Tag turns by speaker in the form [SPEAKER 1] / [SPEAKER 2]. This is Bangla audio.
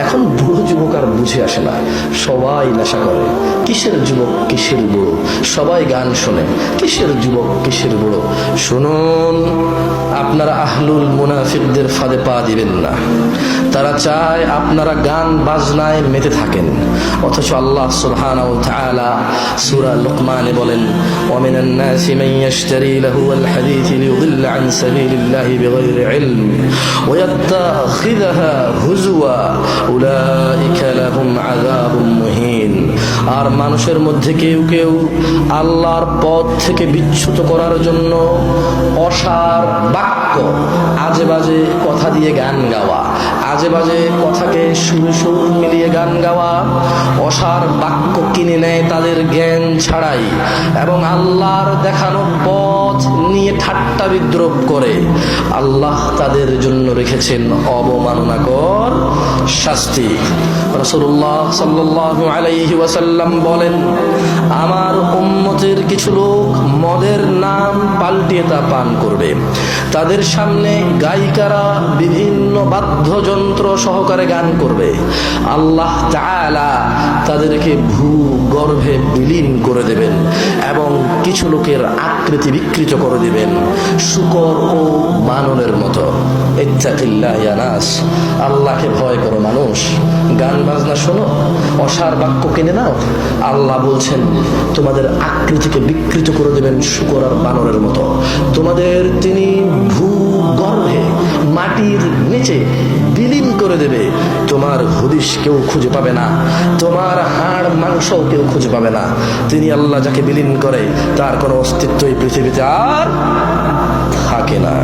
[SPEAKER 1] এখন বুড়ো যুবক আর বুঝে আসে না, সবাই নেশা করে, কিসের যুবক কিসের বুড়ো, সবাই গান শোনে, কিসের যুবক কিসের বুড়ো। শুনুন, আপনারা আহলুল মুনাফিকদের ফাঁদে পা দিবেন না। তারা চায় আপনারা গান বাজনায় মেতে থাকেন, অথচ আল্লাহ সুবহানাহু ওয়া তাআলা সূরা লুকমানে বলেন, ওয়া মিনান নাসি মান ইয়াশতারি লাহুল হাদীস লিয়ুদিল্লা আন সাবিলিল্লাহি বিগাইরি ইলম ওয়া ইয়াত্তাখিযাহা হুজওয়া উলাইকা লাহুম আযাবুম মুহিন। আর মানুষের মধ্যে কেউ কেউ আল্লাহর পথ থেকে বিচ্যুত করার জন্য অসার বাক্য, আজে বাজে কথা দিয়ে গান গাওয়া, আজে বাজে কথাকে সুরে সুর মিলিয়ে গান গাওয়া, অসার বাক্য কিনে নেয় তাদের জ্ঞান ছাড়াই, এবং আল্লাহর দেখানো পথ নিয়ে ঠাট্টা বিদ্রূপ করে। আল্লাহ তাদের জন্য রেখেছেন অবমাননাকর শাস্তি। রাসূলুল্লাহ সাল্লাল্লাহু আলাইহি ওয়াসাল্লাম বলেন, আমার উম্মতের কিছু লোক মদের নাম পাল্টিয়ে তা পান করবে। তাদের সামনে গায়িকারা বিভিন্ন বাদ্যযন্ত্র সহকারে গান করবে। আল্লাহ তাআলা তাদেরকে ভূগর্ভে বিলীন করে দেবেন এবং কিছু লোকের আকৃতি বিকৃত করে দিবেন শূকর ও বানরের মতো। ইত্তাকিল্লাহ ইয়া নাস, আল্লাহকে ভয় করো মানুষ। গান বাজনা শোনো, অসার বাক্য কিনে নাও, আল্লাহ বলছেন তোমাদের আকৃতিকে বিকৃত করে দেবেন শূকর আর বানরের মতো। তোমাদের তিনি ভূগর্ভে মাটির নিচে বিলীন করে দেবে। তোমার হদিস কেউ খুঁজে পাবে না, তোমার হাড় মাংসও কেউ খুঁজে পাবে না। তিনি আল্লাহ যাকে বিলীন করে তার কোনো অস্তিত্বই পৃথিবীতে আর থাকে না।